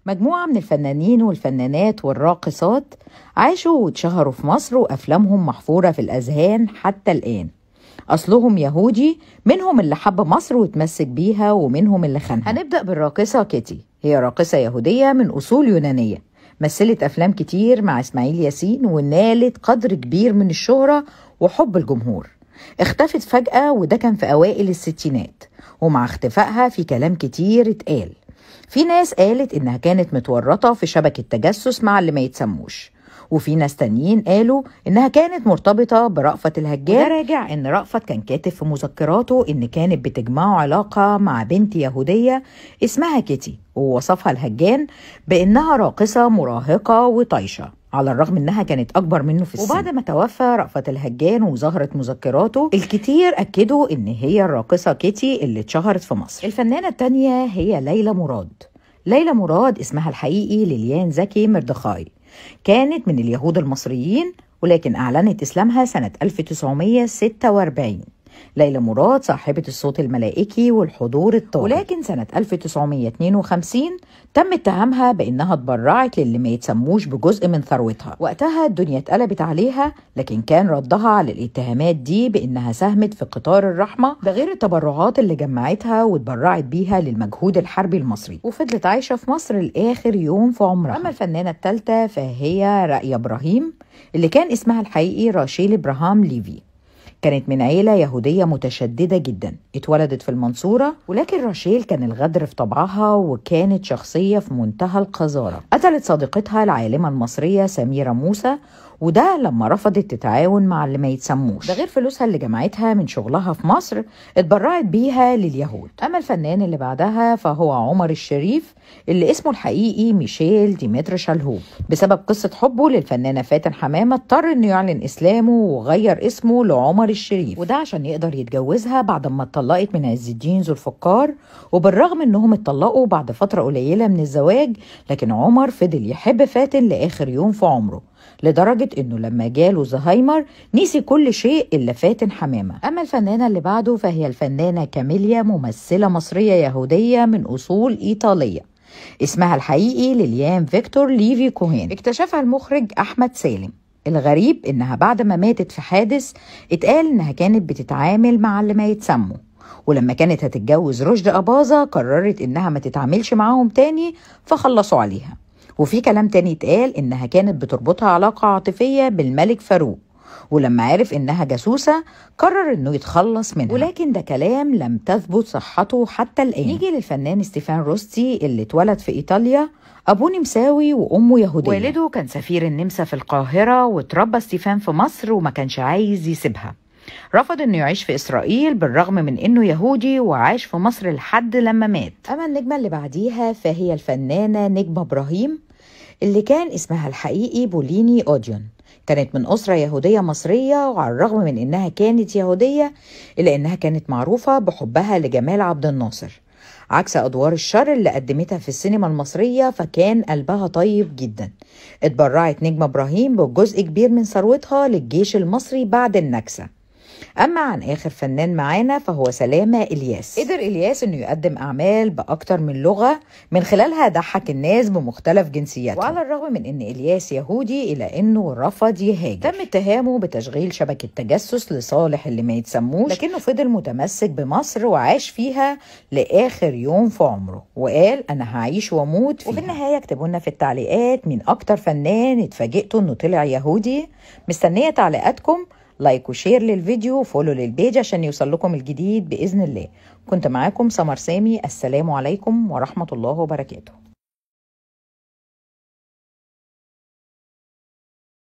مجموعة من الفنانين والفنانات والراقصات عاشوا واتشهروا في مصر، وأفلامهم محفورة في الأذهان حتى الآن. أصلهم يهودي، منهم اللي حب مصر وتمسك بيها ومنهم اللي خانها. هنبدأ بالراقصة كيتي. هي راقصة يهودية من أصول يونانية، مثلت أفلام كتير مع إسماعيل ياسين ونالت قدر كبير من الشهرة وحب الجمهور. اختفت فجأة وده كان في أوائل الستينات، ومع اختفائها في كلام كتير اتقال. في ناس قالت إنها كانت متورطة في شبكة تجسس مع اللي ما يتسموش، وفي ناس تانيين قالوا إنها كانت مرتبطة برأفت الهجان. وده راجع إن رأفت كان كاتب في مذكراته إن كانت بتجمعه علاقة مع بنت يهودية اسمها كيتي، ووصفها الهجان بإنها راقصة مراهقة وطايشة، على الرغم إنها كانت أكبر منه في السن. وبعد ما توفى رأفت الهجان وظهرت مذكراته، الكتير أكدوا إن هي الراقصة كيتي اللي اتشهرت في مصر. الفنانة التانية هي ليلى مراد. ليلى مراد اسمها الحقيقي ليليان زكي مردخاي، كانت من اليهود المصريين، ولكن أعلنت إسلامها سنة 1946. ليلى مراد صاحبة الصوت الملائكي والحضور الطاغي، ولكن سنة 1952 تم اتهامها بأنها اتبرعت للي ما يتسموش بجزء من ثروتها. وقتها الدنيا اتقلبت عليها، لكن كان ردها على الاتهامات دي بأنها ساهمت في قطار الرحمة، ده غير التبرعات اللي جمعتها واتبرعت بيها للمجهود الحربي المصري، وفضلت عايشة في مصر لآخر يوم في عمرها. أما الفنانة الثالثة فهي رائية إبراهيم، اللي كان اسمها الحقيقي راشيل إبراهام ليفي. كانت من عيلة يهودية متشددة جدا، اتولدت في المنصورة، ولكن راشيل كان الغدر في طبعها، وكانت شخصية في منتهى القذارة. قتلت صديقتها العالمة المصرية سميرة موسى، وده لما رفضت تتعاون مع اللي ما يتسموش، ده غير فلوسها اللي جمعتها من شغلها في مصر اتبرعت بيها لليهود. أما الفنان اللي بعدها فهو عمر الشريف، اللي اسمه الحقيقي ميشيل ديمتر شالهوب. بسبب قصة حبه للفنانة فاتن حمامة اضطر انه يعلن اسلامه وغير اسمه لعمر الشريف، وده عشان يقدر يتجوزها بعد ما اتطلقت من عز الدين ذو الفقار. وبالرغم انهم اتطلقوا بعد فترة قليلة من الزواج، لكن عمر فضل يحب فاتن لآخر يوم في عمره، لدرجة انه لما جاله زهايمر نسي كل شيء الا فاتن حمامة. اما الفنانة اللي بعده فهي الفنانة كاميليا، ممثلة مصرية يهودية من اصول ايطالية، اسمها الحقيقي ليليان فيكتور ليفي كوهين. اكتشفها المخرج احمد سالم. الغريب انها بعد ما ماتت في حادث اتقال انها كانت بتتعامل مع اللي ما يتسموا، ولما كانت هتتجوز رشدي أباظة قررت انها ما تتعاملش معاهم تاني فخلصوا عليها. وفي كلام تاني اتقال انها كانت بتربطها علاقة عاطفية بالملك فاروق، ولما عرف انها جاسوسة قرر انه يتخلص منها، ولكن ده كلام لم تثبت صحته حتى الآن. نيجي للفنان ستيفان روستي، اللي اتولد في ايطاليا، ابوه نمساوي وامه يهودية. والده كان سفير النمسا في القاهرة، وتربى ستيفان في مصر وما كانش عايز يسيبها. رفض انه يعيش في اسرائيل بالرغم من انه يهودي، وعاش في مصر لحد لما مات. اما النجمة اللي بعديها فهي الفنانة نجمة ابراهيم، اللي كان اسمها الحقيقي بوليني أوديون. كانت من أسرة يهودية مصرية، وعلى الرغم من إنها كانت يهودية إلا إنها كانت معروفة بحبها لجمال عبد الناصر، عكس أدوار الشر اللي قدمتها في السينما المصرية، فكان قلبها طيب جدا. اتبرعت نجمة إبراهيم بجزء كبير من ثروتها للجيش المصري بعد النكسة. أما عن آخر فنان معانا فهو سلامة إلياس. قدر إلياس إنه يقدم أعمال بأكتر من لغة، من خلالها ضحك الناس بمختلف جنسياتهم. وعلى الرغم من إن إلياس يهودي إلا إنه رفض يهاجر. تم اتهامه بتشغيل شبكة تجسس لصالح اللي ما يتسموش، لكنه فضل متمسك بمصر وعاش فيها لآخر يوم في عمره، وقال أنا هعيش وأموت فيها. وفي النهاية اكتبوا لنا في التعليقات مين أكتر فنان اتفاجئتوا إنه طلع يهودي. مستنية تعليقاتكم، لايك وشير للفيديو وفولو للبيج عشان يوصل لكم الجديد بإذن الله. كنت معاكم سمر سامي، السلام عليكم ورحمة الله وبركاته.